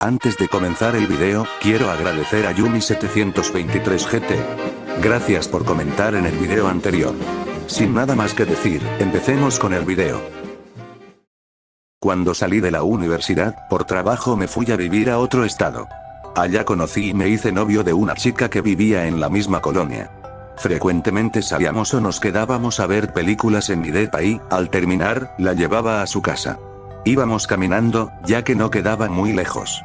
Antes de comenzar el video, quiero agradecer a Yumi723GT. Gracias por comentar en el video anterior. Sin nada más que decir, empecemos con el video. Cuando salí de la universidad, por trabajo me fui a vivir a otro estado. Allá conocí y me hice novio de una chica que vivía en la misma colonia. Frecuentemente salíamos o nos quedábamos a ver películas en mi depa y, al terminar, la llevaba a su casa. Íbamos caminando, ya que no quedaba muy lejos.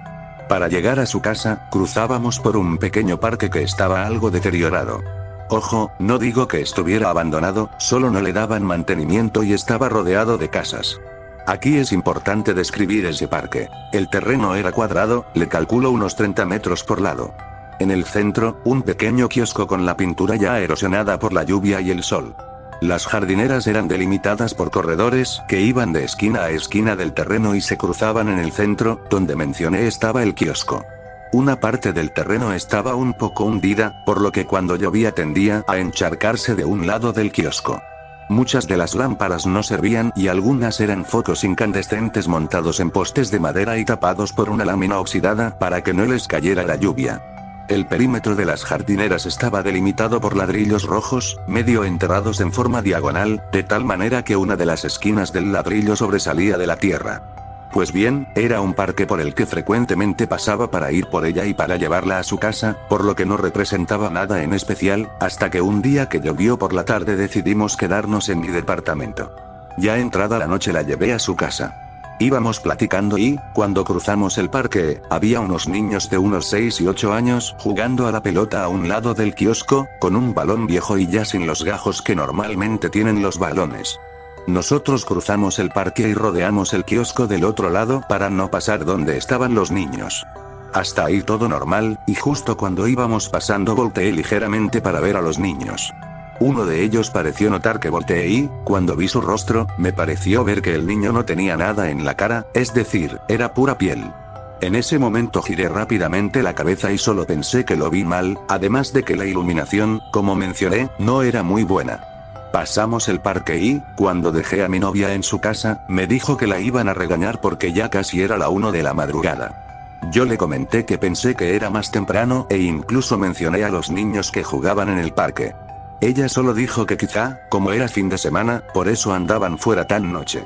Para llegar a su casa, cruzábamos por un pequeño parque que estaba algo deteriorado. Ojo, no digo que estuviera abandonado, solo no le daban mantenimiento y estaba rodeado de casas. Aquí es importante describir ese parque. El terreno era cuadrado, le calculo unos 30 metros por lado. En el centro, un pequeño kiosco con la pintura ya erosionada por la lluvia y el sol. Las jardineras eran delimitadas por corredores que iban de esquina a esquina del terreno y se cruzaban en el centro, donde mencioné estaba el kiosco. Una parte del terreno estaba un poco hundida, por lo que cuando llovía tendía a encharcarse de un lado del kiosco. Muchas de las lámparas no servían y algunas eran focos incandescentes montados en postes de madera y tapados por una lámina oxidada para que no les cayera la lluvia. El perímetro de las jardineras estaba delimitado por ladrillos rojos, medio enterrados en forma diagonal, de tal manera que una de las esquinas del ladrillo sobresalía de la tierra. Pues bien, era un parque por el que frecuentemente pasaba para ir por ella y para llevarla a su casa, por lo que no representaba nada en especial, hasta que un día que llovió por la tarde decidimos quedarnos en mi departamento. Ya entrada la noche la llevé a su casa. Íbamos platicando y, cuando cruzamos el parque, había unos niños de unos 6 y 8 años jugando a la pelota a un lado del kiosco, con un balón viejo y ya sin los gajos que normalmente tienen los balones. Nosotros cruzamos el parque y rodeamos el kiosco del otro lado para no pasar donde estaban los niños. Hasta ahí todo normal, y justo cuando íbamos pasando volteé ligeramente para ver a los niños. Uno de ellos pareció notar que volteé y, cuando vi su rostro, me pareció ver que el niño no tenía nada en la cara, es decir, era pura piel. En ese momento giré rápidamente la cabeza y solo pensé que lo vi mal, además de que la iluminación, como mencioné, no era muy buena. Pasamos el parque y, cuando dejé a mi novia en su casa, me dijo que la iban a regañar porque ya casi era la 1 de la madrugada. Yo le comenté que pensé que era más temprano e incluso mencioné a los niños que jugaban en el parque. Ella solo dijo que quizá, como era fin de semana, por eso andaban fuera tan noche.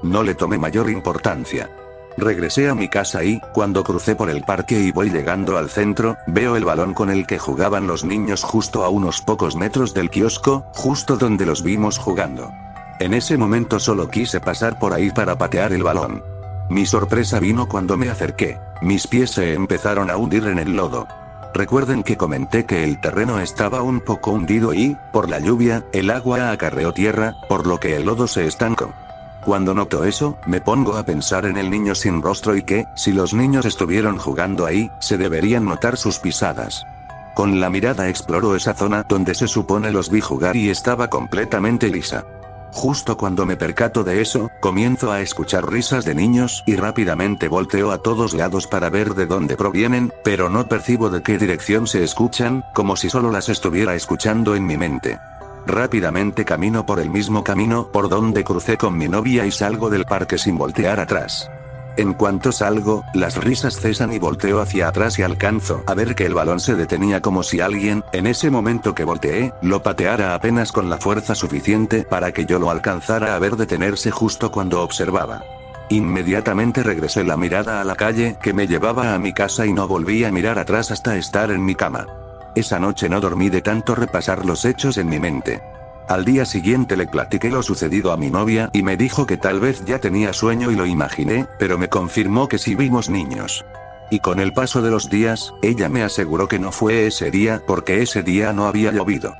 No le tomé mayor importancia. Regresé a mi casa y, cuando crucé por el parque y voy llegando al centro, veo el balón con el que jugaban los niños justo a unos pocos metros del kiosco, justo donde los vimos jugando. En ese momento solo quise pasar por ahí para patear el balón. Mi sorpresa vino cuando me acerqué. Mis pies se empezaron a hundir en el lodo. Recuerden que comenté que el terreno estaba un poco hundido y, por la lluvia, el agua acarreó tierra, por lo que el lodo se estancó. Cuando noto eso, me pongo a pensar en el niño sin rostro y que, si los niños estuvieron jugando ahí, se deberían notar sus pisadas. Con la mirada exploro esa zona donde se supone los vi jugar y estaba completamente lisa. Justo cuando me percato de eso, comienzo a escuchar risas de niños y rápidamente volteo a todos lados para ver de dónde provienen, pero no percibo de qué dirección se escuchan, como si solo las estuviera escuchando en mi mente. Rápidamente camino por el mismo camino por donde crucé con mi novia y salgo del parque sin voltear atrás. En cuanto salgo, las risas cesan y volteo hacia atrás y alcanzo a ver que el balón se detenía como si alguien, en ese momento que volteé, lo pateara apenas con la fuerza suficiente para que yo lo alcanzara a ver detenerse justo cuando observaba. Inmediatamente regresé la mirada a la calle que me llevaba a mi casa y no volví a mirar atrás hasta estar en mi cama. Esa noche no dormí de tanto repasar los hechos en mi mente. Al día siguiente le platiqué lo sucedido a mi novia y me dijo que tal vez ya tenía sueño y lo imaginé, pero me confirmó que sí vimos niños. Y con el paso de los días, ella me aseguró que no fue ese día porque ese día no había llovido.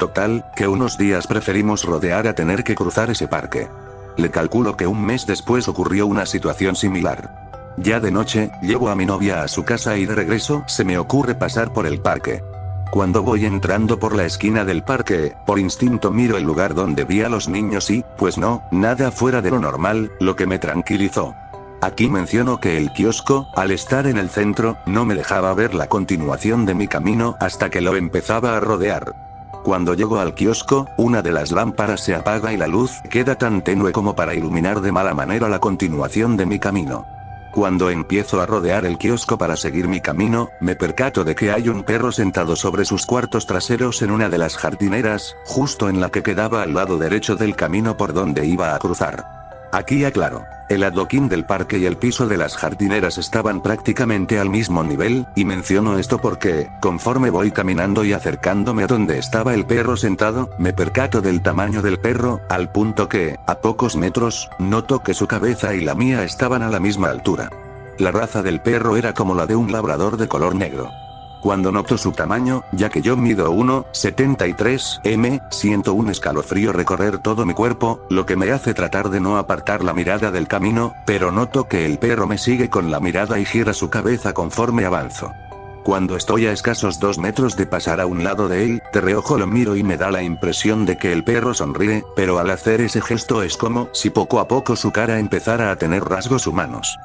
Total, que unos días preferimos rodear a tener que cruzar ese parque. Le calculo que un mes después ocurrió una situación similar. Ya de noche, llevo a mi novia a su casa y de regreso se me ocurre pasar por el parque. Cuando voy entrando por la esquina del parque, por instinto miro el lugar donde vi a los niños y, pues no, nada fuera de lo normal, lo que me tranquilizó. Aquí menciono que el kiosco, al estar en el centro, no me dejaba ver la continuación de mi camino hasta que lo empezaba a rodear. Cuando llego al kiosco, una de las lámparas se apaga y la luz queda tan tenue como para iluminar de mala manera la continuación de mi camino. Cuando empiezo a rodear el kiosco para seguir mi camino, me percato de que hay un perro sentado sobre sus cuartos traseros en una de las jardineras, justo en la que quedaba al lado derecho del camino por donde iba a cruzar. Aquí aclaro. El adoquín del parque y el piso de las jardineras estaban prácticamente al mismo nivel, y menciono esto porque, conforme voy caminando y acercándome a donde estaba el perro sentado, me percato del tamaño del perro, al punto que, a pocos metros, noto que su cabeza y la mía estaban a la misma altura. La raza del perro era como la de un labrador de color negro. Cuando noto su tamaño, ya que yo mido 1,73 m, siento un escalofrío recorrer todo mi cuerpo, lo que me hace tratar de no apartar la mirada del camino, pero noto que el perro me sigue con la mirada y gira su cabeza conforme avanzo. Cuando estoy a escasos 2 metros de pasar a un lado de él, de reojo lo miro y me da la impresión de que el perro sonríe, pero al hacer ese gesto es como si poco a poco su cara empezara a tener rasgos humanos.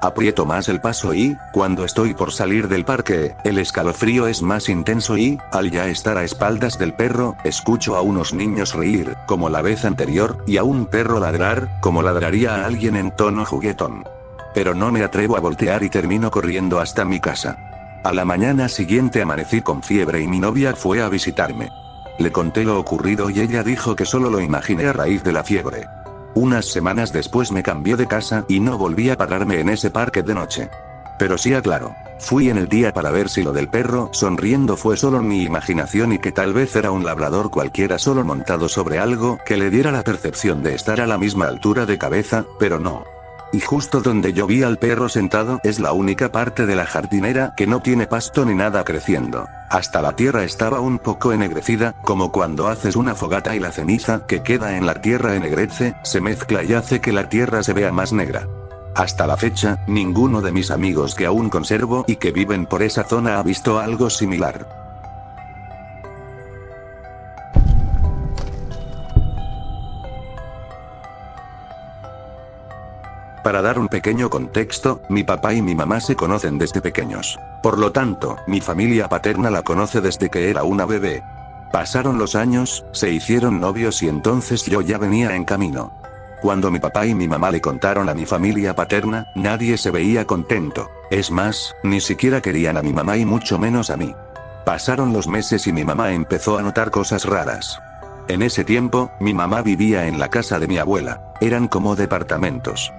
Aprieto más el paso y, cuando estoy por salir del parque, el escalofrío es más intenso y, al ya estar a espaldas del perro, escucho a unos niños reír, como la vez anterior, y a un perro ladrar, como ladraría a alguien en tono juguetón. Pero no me atrevo a voltear y termino corriendo hasta mi casa. A la mañana siguiente amanecí con fiebre y mi novia fue a visitarme. Le conté lo ocurrido y ella dijo que solo lo imaginé a raíz de la fiebre. Unas semanas después me cambié de casa y no volví a pararme en ese parque de noche. Pero sí aclaro, fui en el día para ver si lo del perro sonriendo fue solo mi imaginación y que tal vez era un labrador cualquiera solo montado sobre algo que le diera la percepción de estar a la misma altura de cabeza, pero no. Y justo donde yo vi al perro sentado es la única parte de la jardinera que no tiene pasto ni nada creciendo. Hasta la tierra estaba un poco ennegrecida, como cuando haces una fogata y la ceniza que queda en la tierra ennegrece, se mezcla y hace que la tierra se vea más negra. Hasta la fecha, ninguno de mis amigos que aún conservo y que viven por esa zona ha visto algo similar. Para dar un pequeño contexto, mi papá y mi mamá se conocen desde pequeños. Por lo tanto, mi familia paterna la conoce desde que era una bebé. Pasaron los años, se hicieron novios y entonces yo ya venía en camino. Cuando mi papá y mi mamá le contaron a mi familia paterna, nadie se veía contento. Es más, ni siquiera querían a mi mamá y mucho menos a mí. Pasaron los meses y mi mamá empezó a notar cosas raras. En ese tiempo, mi mamá vivía en la casa de mi abuela. Eran como departamentos.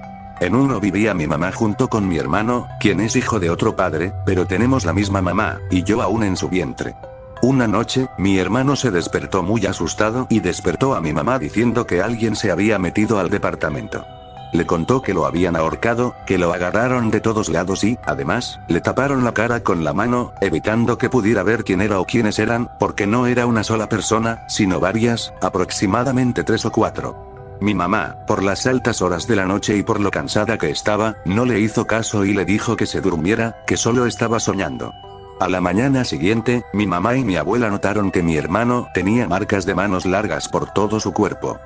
En uno vivía mi mamá junto con mi hermano, quien es hijo de otro padre, pero tenemos la misma mamá, y yo aún en su vientre. Una noche, mi hermano se despertó muy asustado y despertó a mi mamá diciendo que alguien se había metido al departamento. Le contó que lo habían ahorcado, que lo agarraron de todos lados y, además, le taparon la cara con la mano, evitando que pudiera ver quién era o quiénes eran, porque no era una sola persona, sino varias, aproximadamente 3 o 4. Mi mamá, por las altas horas de la noche y por lo cansada que estaba, no le hizo caso y le dijo que se durmiera, que solo estaba soñando. A la mañana siguiente, mi mamá y mi abuela notaron que mi hermano tenía marcas de manos largas por todo su cuerpo.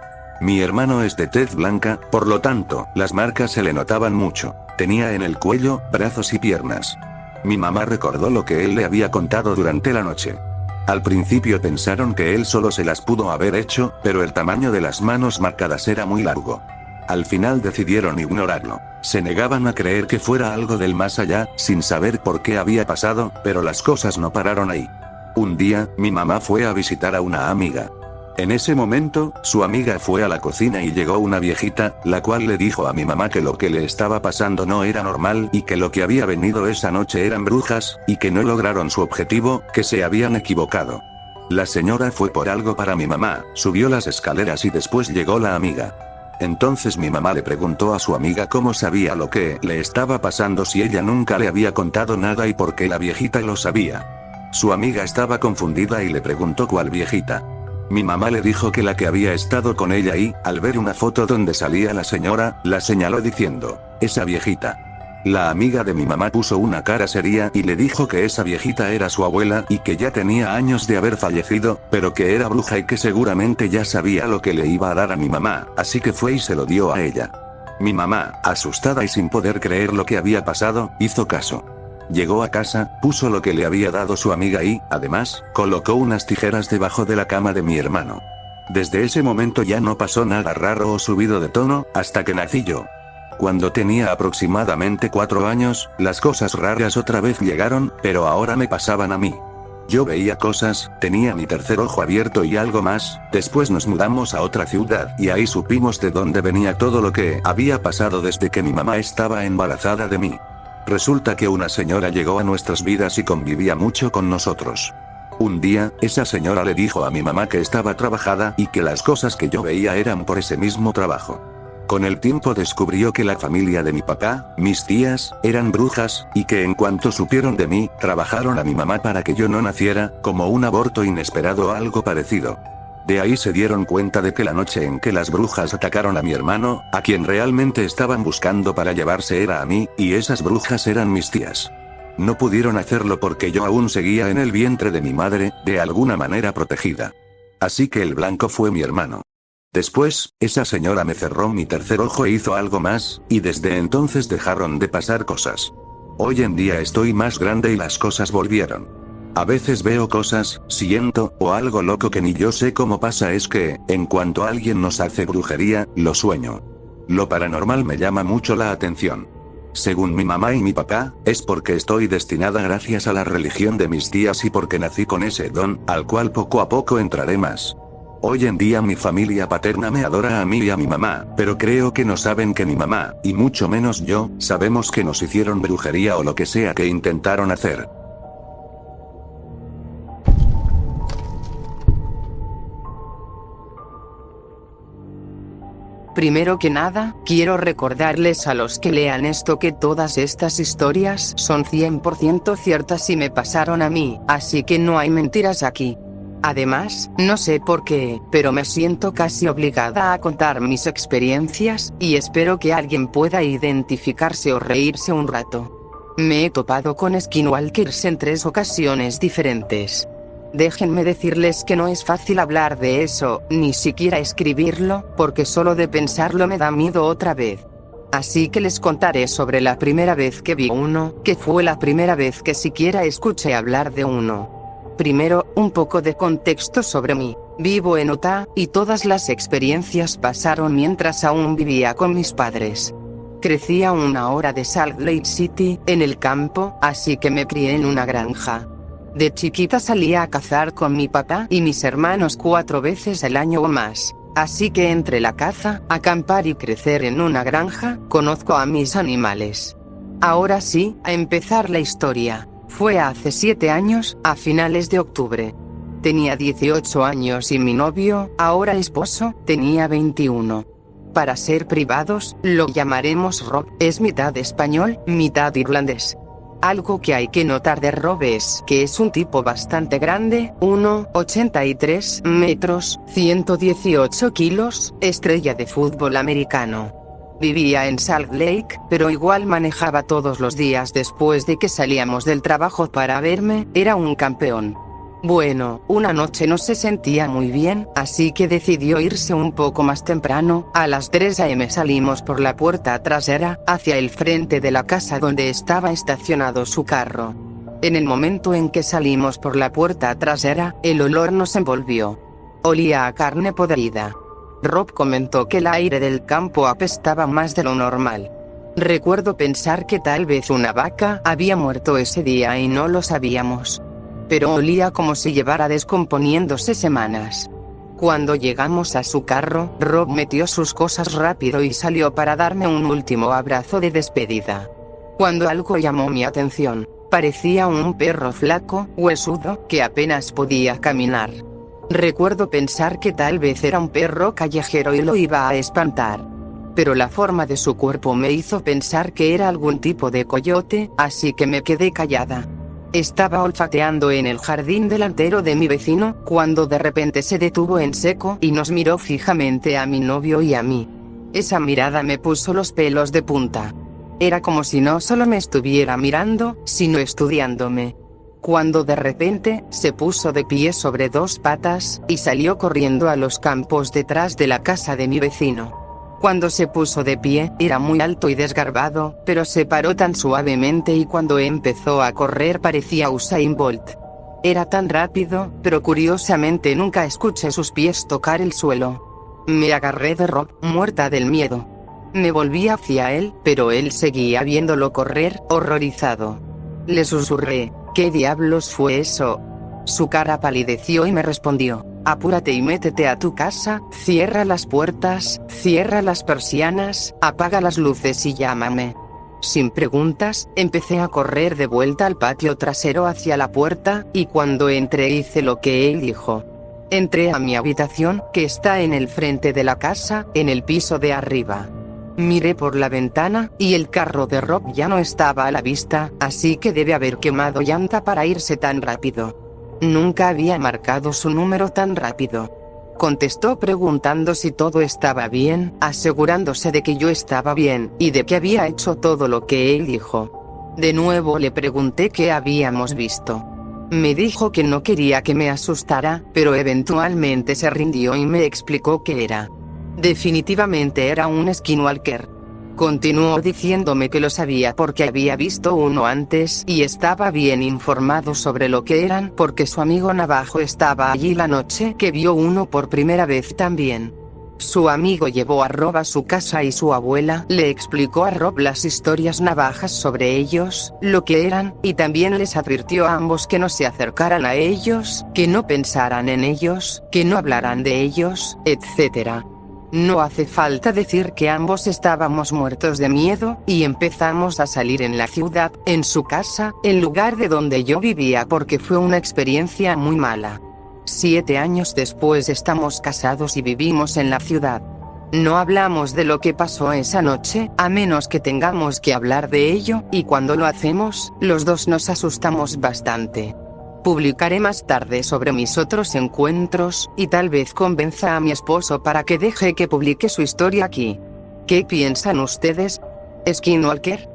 Mi hermano es de tez blanca, por lo tanto, las marcas se le notaban mucho. Tenía en el cuello, brazos y piernas. Mi mamá recordó lo que él le había contado durante la noche. Al principio pensaron que él solo se las pudo haber hecho, pero el tamaño de las manos marcadas era muy largo. Al final decidieron ignorarlo. Se negaban a creer que fuera algo del más allá, sin saber por qué había pasado, pero las cosas no pararon ahí. Un día, mi mamá fue a visitar a una amiga. En ese momento, su amiga fue a la cocina y llegó una viejita, la cual le dijo a mi mamá que lo que le estaba pasando no era normal y que lo que había venido esa noche eran brujas, y que no lograron su objetivo, que se habían equivocado. La señora fue por algo para mi mamá, subió las escaleras y después llegó la amiga. Entonces mi mamá le preguntó a su amiga cómo sabía lo que le estaba pasando si ella nunca le había contado nada y por qué la viejita lo sabía. Su amiga estaba confundida y le preguntó cuál viejita. Mi mamá le dijo que la que había estado con ella y, al ver una foto donde salía la señora, la señaló diciendo, esa viejita. La amiga de mi mamá puso una cara seria y le dijo que esa viejita era su abuela y que ya tenía años de haber fallecido, pero que era bruja y que seguramente ya sabía lo que le iba a dar a mi mamá, así que fue y se lo dio a ella. Mi mamá, asustada y sin poder creer lo que había pasado, hizo caso. Llegó a casa, puso lo que le había dado su amiga y, además, colocó unas tijeras debajo de la cama de mi hermano. Desde ese momento ya no pasó nada raro o subido de tono, hasta que nací yo. Cuando tenía aproximadamente 4 años, las cosas raras otra vez llegaron, pero ahora me pasaban a mí. Yo veía cosas, tenía mi tercer ojo abierto y algo más. Después nos mudamos a otra ciudad, y ahí supimos de dónde venía todo lo que había pasado desde que mi mamá estaba embarazada de mí. Resulta que una señora llegó a nuestras vidas y convivía mucho con nosotros. Un día, esa señora le dijo a mi mamá que estaba trabajada y que las cosas que yo veía eran por ese mismo trabajo. Con el tiempo descubrió que la familia de mi papá, mis tías, eran brujas, y que en cuanto supieron de mí, trabajaron a mi mamá para que yo no naciera, como un aborto inesperado o algo parecido. De ahí se dieron cuenta de que la noche en que las brujas atacaron a mi hermano, a quien realmente estaban buscando para llevarse era a mí, y esas brujas eran mis tías. No pudieron hacerlo porque yo aún seguía en el vientre de mi madre, de alguna manera protegida. Así que el blanco fue mi hermano. Después, esa señora me cerró mi tercer ojo e hizo algo más, y desde entonces dejaron de pasar cosas. Hoy en día estoy más grande y las cosas volvieron. A veces veo cosas, siento, o algo loco que ni yo sé cómo pasa. Es que, en cuanto alguien nos hace brujería, lo sueño. Lo paranormal me llama mucho la atención. Según mi mamá y mi papá, es porque estoy destinada gracias a la religión de mis tías y porque nací con ese don, al cual poco a poco entraré más. Hoy en día mi familia paterna me adora a mí y a mi mamá, pero creo que no saben que mi mamá, y mucho menos yo, sabemos que nos hicieron brujería o lo que sea que intentaron hacer. Primero que nada, quiero recordarles a los que lean esto que todas estas historias son 100% ciertas y me pasaron a mí, así que no hay mentiras aquí. Además, no sé por qué, pero me siento casi obligada a contar mis experiencias, y espero que alguien pueda identificarse o reírse un rato. Me he topado con skinwalkers en 3 ocasiones diferentes. Déjenme decirles que no es fácil hablar de eso, ni siquiera escribirlo, porque solo de pensarlo me da miedo otra vez. Así que les contaré sobre la primera vez que vi uno, que fue la primera vez que siquiera escuché hablar de uno. Primero, un poco de contexto sobre mí. Vivo en Utah, y todas las experiencias pasaron mientras aún vivía con mis padres. Crecí a 1 hora de Salt Lake City, en el campo, así que me crié en una granja. De chiquita salía a cazar con mi papá y mis hermanos 4 veces al año o más. Así que entre la caza, acampar y crecer en una granja, conozco a mis animales. Ahora sí, a empezar la historia. Fue hace 7 años, a finales de octubre. Tenía 18 años y mi novio, ahora esposo, tenía 21. Para ser privados, lo llamaremos Rob, es mitad español, mitad irlandés. Algo que hay que notar de Rob es que es un tipo bastante grande, 1,83 metros, 118 kilos, estrella de fútbol americano. Vivía en Salt Lake, pero igual manejaba todos los días después de que salíamos del trabajo para verme, era un campeón. Bueno, una noche no se sentía muy bien, así que decidió irse un poco más temprano. A las 3 a.m. salimos por la puerta trasera, hacia el frente de la casa donde estaba estacionado su carro. En el momento en que salimos por la puerta trasera, el olor nos envolvió. Olía a carne podrida. Rob comentó que el aire del campo apestaba más de lo normal. Recuerdo pensar que tal vez una vaca había muerto ese día y no lo sabíamos. Pero olía como si llevara descomponiéndose semanas. Cuando llegamos a su carro, Rob metió sus cosas rápido y salió para darme un último abrazo de despedida. Cuando algo llamó mi atención, parecía un perro flaco, huesudo, que apenas podía caminar. Recuerdo pensar que tal vez era un perro callejero y lo iba a espantar. Pero la forma de su cuerpo me hizo pensar que era algún tipo de coyote, así que me quedé callada. Estaba olfateando en el jardín delantero de mi vecino, cuando de repente se detuvo en seco y nos miró fijamente a mi novio y a mí. Esa mirada me puso los pelos de punta. Era como si no solo me estuviera mirando, sino estudiándome. Cuando de repente, se puso de pie sobre 2 patas, y salió corriendo a los campos detrás de la casa de mi vecino. Cuando se puso de pie, era muy alto y desgarbado, pero se paró tan suavemente y cuando empezó a correr parecía Usain Bolt. Era tan rápido, pero curiosamente nunca escuché sus pies tocar el suelo. Me agarré de Rob, muerta del miedo. Me volví hacia él, pero él seguía viéndolo correr, horrorizado. Le susurré, ¿qué diablos fue eso? Su cara palideció y me respondió, apúrate y métete a tu casa, cierra las puertas, cierra las persianas, apaga las luces y llámame. Sin preguntas, empecé a correr de vuelta al patio trasero hacia la puerta, y cuando entré hice lo que él dijo. Entré a mi habitación, que está en el frente de la casa, en el piso de arriba. Miré por la ventana, y el carro de Rob ya no estaba a la vista, así que debe haber quemado llanta para irse tan rápido. Nunca había marcado su número tan rápido. Contestó preguntando si todo estaba bien, asegurándose de que yo estaba bien, y de que había hecho todo lo que él dijo. De nuevo le pregunté qué habíamos visto. Me dijo que no quería que me asustara, pero eventualmente se rindió y me explicó qué era. Definitivamente era un skinwalker. Continuó diciéndome que lo sabía porque había visto uno antes y estaba bien informado sobre lo que eran porque su amigo navajo estaba allí la noche que vio uno por primera vez también. Su amigo llevó a Rob a su casa y su abuela le explicó a Rob las historias navajas sobre ellos, lo que eran, y también les advirtió a ambos que no se acercaran a ellos, que no pensaran en ellos, que no hablaran de ellos, etc. No hace falta decir que ambos estábamos muertos de miedo, y empezamos a salir en la ciudad, en su casa, el lugar de donde yo vivía porque fue una experiencia muy mala. 7 años después estamos casados y vivimos en la ciudad. No hablamos de lo que pasó esa noche, a menos que tengamos que hablar de ello, y cuando lo hacemos, los dos nos asustamos bastante. Publicaré más tarde sobre mis otros encuentros, y tal vez convenza a mi esposo para que deje que publique su historia aquí. ¿Qué piensan ustedes? ¿Skinwalker?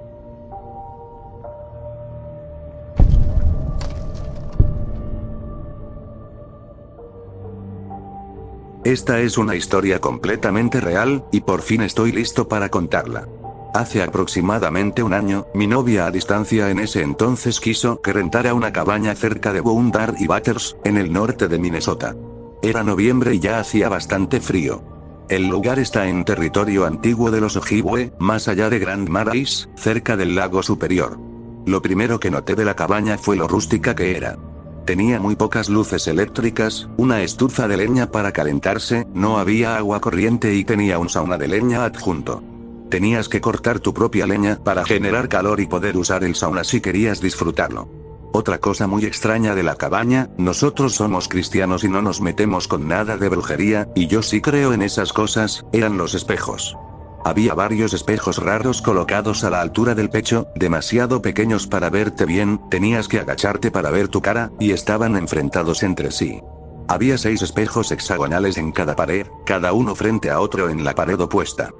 Esta es una historia completamente real, y por fin estoy listo para contarla. Hace aproximadamente un año, mi novia a distancia en ese entonces quiso que rentara una cabaña cerca de Boundary Waters, en el norte de Minnesota. Era noviembre y ya hacía bastante frío. El lugar está en territorio antiguo de los Ojibwe, más allá de Grand Marais, cerca del lago Superior. Lo primero que noté de la cabaña fue lo rústica que era. Tenía muy pocas luces eléctricas, una estufa de leña para calentarse, no había agua corriente y tenía un sauna de leña adjunto. Tenías que cortar tu propia leña para generar calor y poder usar el sauna si querías disfrutarlo. Otra cosa muy extraña de la cabaña, nosotros somos cristianos y no nos metemos con nada de brujería, y yo sí creo en esas cosas, eran los espejos. Había varios espejos raros colocados a la altura del pecho, demasiado pequeños para verte bien, tenías que agacharte para ver tu cara, y estaban enfrentados entre sí. Había 6 espejos hexagonales en cada pared, cada uno frente a otro en la pared opuesta.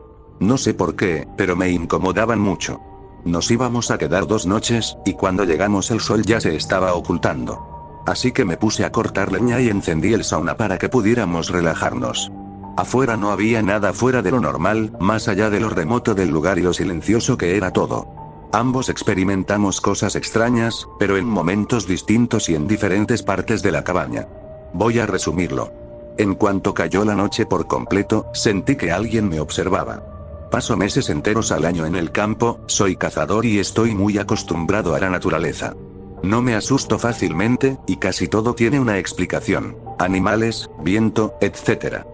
No sé por qué, pero me incomodaban mucho. Nos íbamos a quedar 2 noches, y cuando llegamos el sol ya se estaba ocultando. Así que me puse a cortar leña y encendí el sauna para que pudiéramos relajarnos. Afuera no había nada fuera de lo normal, más allá de lo remoto del lugar y lo silencioso que era todo. Ambos experimentamos cosas extrañas, pero en momentos distintos y en diferentes partes de la cabaña. Voy a resumirlo. En cuanto cayó la noche por completo, sentí que alguien me observaba. Paso meses enteros al año en el campo, soy cazador y estoy muy acostumbrado a la naturaleza. No me asusto fácilmente, y casi todo tiene una explicación: animales, viento, etc.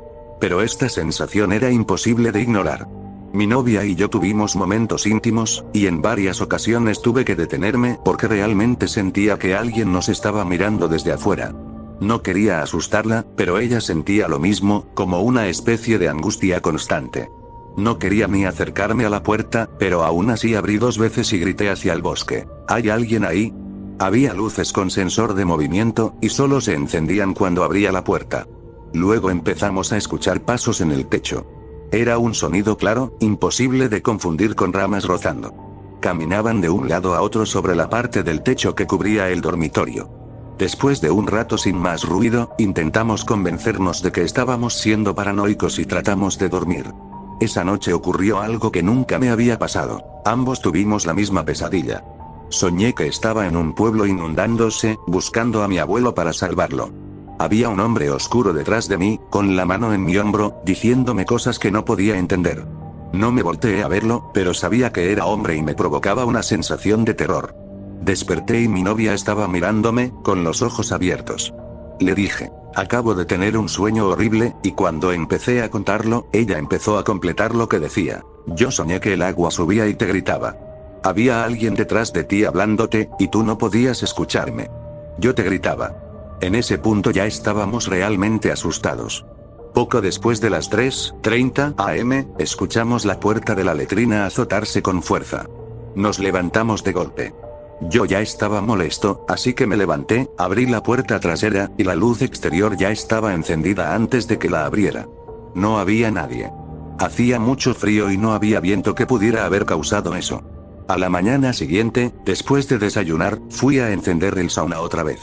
Pero esta sensación era imposible de ignorar. Mi novia y yo tuvimos momentos íntimos, y en varias ocasiones tuve que detenerme porque realmente sentía que alguien nos estaba mirando desde afuera. No quería asustarla, pero ella sentía lo mismo, como una especie de angustia constante. No quería ni acercarme a la puerta, pero aún así abrí 2 veces y grité hacia el bosque: ¿hay alguien ahí? Había luces con sensor de movimiento, y solo se encendían cuando abría la puerta. Luego empezamos a escuchar pasos en el techo. Era un sonido claro, imposible de confundir con ramas rozando. Caminaban de un lado a otro sobre la parte del techo que cubría el dormitorio. Después de un rato sin más ruido, intentamos convencernos de que estábamos siendo paranoicos y tratamos de dormir. Esa noche ocurrió algo que nunca me había pasado. Ambos tuvimos la misma pesadilla. Soñé que estaba en un pueblo inundándose, buscando a mi abuelo para salvarlo. Había un hombre oscuro detrás de mí, con la mano en mi hombro, diciéndome cosas que no podía entender. No me volteé a verlo, pero sabía que era hombre y me provocaba una sensación de terror. Desperté y mi novia estaba mirándome, con los ojos abiertos. Le dije, acabo de tener un sueño horrible, y cuando empecé a contarlo, ella empezó a completar lo que decía. Yo soñé que el agua subía y te gritaba. Había alguien detrás de ti hablándote, y tú no podías escucharme. Yo te gritaba. En ese punto ya estábamos realmente asustados. Poco después de las 3:30 am, escuchamos la puerta de la letrina azotarse con fuerza. Nos levantamos de golpe. Yo ya estaba molesto, así que me levanté, abrí la puerta trasera, y la luz exterior ya estaba encendida antes de que la abriera. No había nadie. Hacía mucho frío y no había viento que pudiera haber causado eso. A la mañana siguiente, después de desayunar, fui a encender el sauna otra vez.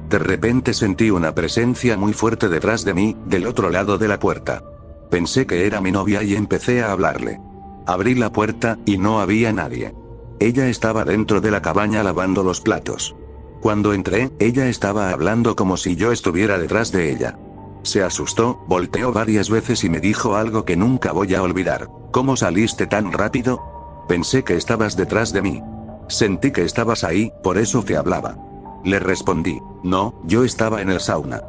De repente sentí una presencia muy fuerte detrás de mí, del otro lado de la puerta. Pensé que era mi novia y empecé a hablarle. Abrí la puerta, y no había nadie. Ella estaba dentro de la cabaña lavando los platos. Cuando entré, ella estaba hablando como si yo estuviera detrás de ella. Se asustó, volteó varias veces y me dijo algo que nunca voy a olvidar. ¿Cómo saliste tan rápido? Pensé que estabas detrás de mí. Sentí que estabas ahí, por eso te hablaba. Le respondí, no, yo estaba en el sauna.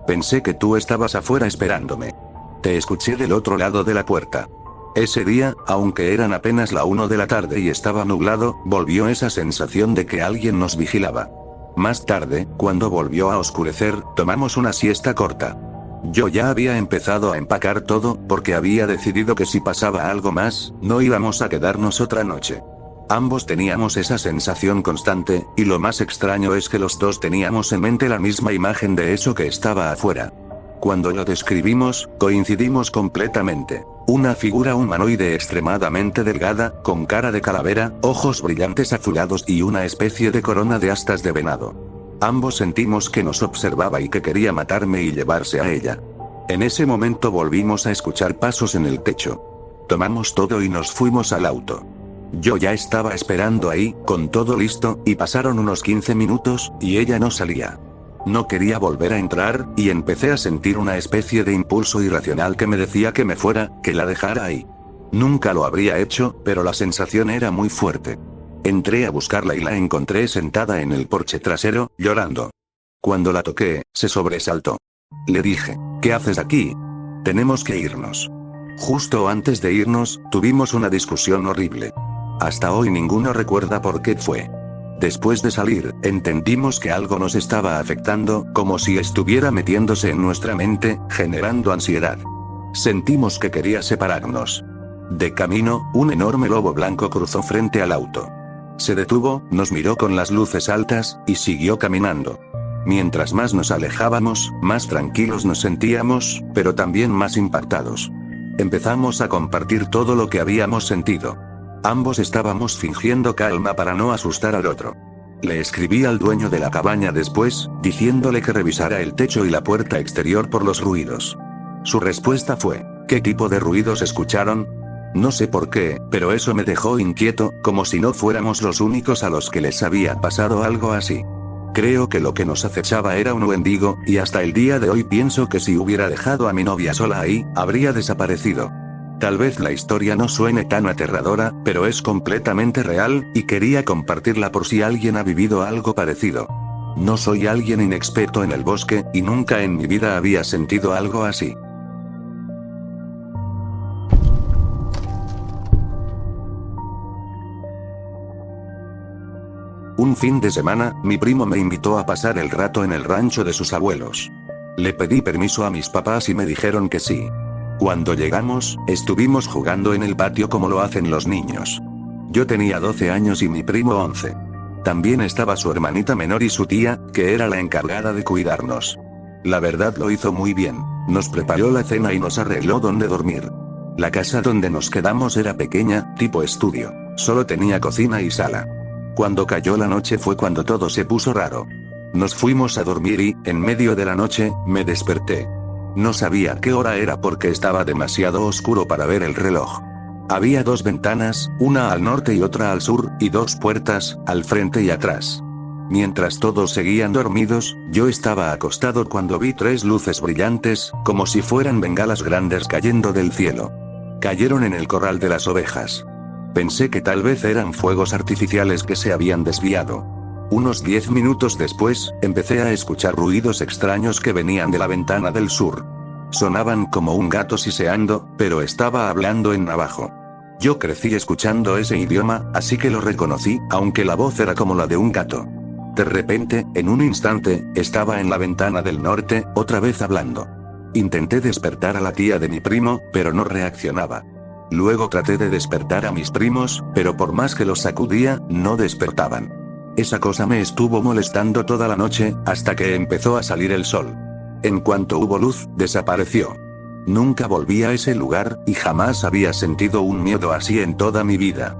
Pensé que tú estabas afuera esperándome. Te escuché del otro lado de la puerta. Ese día, aunque eran apenas la 1 de la tarde y estaba nublado, volvió esa sensación de que alguien nos vigilaba. Más tarde, cuando volvió a oscurecer, tomamos una siesta corta. Yo ya había empezado a empacar todo, porque había decidido que si pasaba algo más, no íbamos a quedarnos otra noche. Ambos teníamos esa sensación constante, y lo más extraño es que los dos teníamos en mente la misma imagen de eso que estaba afuera. Cuando lo describimos, coincidimos completamente. Una figura humanoide extremadamente delgada, con cara de calavera, ojos brillantes azulados y una especie de corona de astas de venado. Ambos sentimos que nos observaba y que quería matarme y llevarse a ella. En ese momento volvimos a escuchar pasos en el techo. Tomamos todo y nos fuimos al auto. Yo ya estaba esperando ahí, con todo listo, y pasaron unos 15 minutos, y ella no salía. No quería volver a entrar, y empecé a sentir una especie de impulso irracional que me decía que me fuera, que la dejara ahí. Nunca lo habría hecho, pero la sensación era muy fuerte. Entré a buscarla y la encontré sentada en el porche trasero, llorando. Cuando la toqué, se sobresaltó. Le dije, ¿qué haces aquí? Tenemos que irnos. Justo antes de irnos, tuvimos una discusión horrible. Hasta hoy ninguno recuerda por qué fue. Después de salir, entendimos que algo nos estaba afectando, como si estuviera metiéndose en nuestra mente, generando ansiedad. Sentimos que quería separarnos. De camino, un enorme lobo blanco cruzó frente al auto. Se detuvo, nos miró con las luces altas, y siguió caminando. Mientras más nos alejábamos, más tranquilos nos sentíamos, pero también más impactados. Empezamos a compartir todo lo que habíamos sentido. Ambos estábamos fingiendo calma para no asustar al otro. Le escribí al dueño de la cabaña después, diciéndole que revisara el techo y la puerta exterior por los ruidos. Su respuesta fue, ¿qué tipo de ruidos escucharon? No sé por qué, pero eso me dejó inquieto, como si no fuéramos los únicos a los que les había pasado algo así. Creo que lo que nos acechaba era un wendigo, y hasta el día de hoy pienso que si hubiera dejado a mi novia sola ahí, habría desaparecido. Tal vez la historia no suene tan aterradora, pero es completamente real, y quería compartirla por si alguien ha vivido algo parecido. No soy alguien inexperto en el bosque, y nunca en mi vida había sentido algo así. Un fin de semana, mi primo me invitó a pasar el rato en el rancho de sus abuelos. Le pedí permiso a mis papás y me dijeron que sí. Cuando llegamos, estuvimos jugando en el patio como lo hacen los niños. Yo tenía 12 años y mi primo 11. También estaba su hermanita menor y su tía, que era la encargada de cuidarnos. La verdad lo hizo muy bien, nos preparó la cena y nos arregló dónde dormir. La casa donde nos quedamos era pequeña, tipo estudio, solo tenía cocina y sala. Cuando cayó la noche fue cuando todo se puso raro. Nos fuimos a dormir y, en medio de la noche, me desperté. No sabía qué hora era porque estaba demasiado oscuro para ver el reloj. Había 2 ventanas, una al norte y otra al sur, y 2 puertas, al frente y atrás. Mientras todos seguían dormidos, yo estaba acostado cuando vi 3 luces brillantes, como si fueran bengalas grandes cayendo del cielo. Cayeron en el corral de las ovejas. Pensé que tal vez eran fuegos artificiales que se habían desviado. Unos 10 minutos después, empecé a escuchar ruidos extraños que venían de la ventana del sur. Sonaban como un gato siseando, pero estaba hablando en navajo. Yo crecí escuchando ese idioma, así que lo reconocí, aunque la voz era como la de un gato. De repente, en un instante, estaba en la ventana del norte, otra vez hablando. Intenté despertar a la tía de mi primo, pero no reaccionaba. Luego traté de despertar a mis primos, pero por más que los sacudía, no despertaban. Esa cosa me estuvo molestando toda la noche, hasta que empezó a salir el sol. En cuanto hubo luz, desapareció. Nunca volví a ese lugar, y jamás había sentido un miedo así en toda mi vida.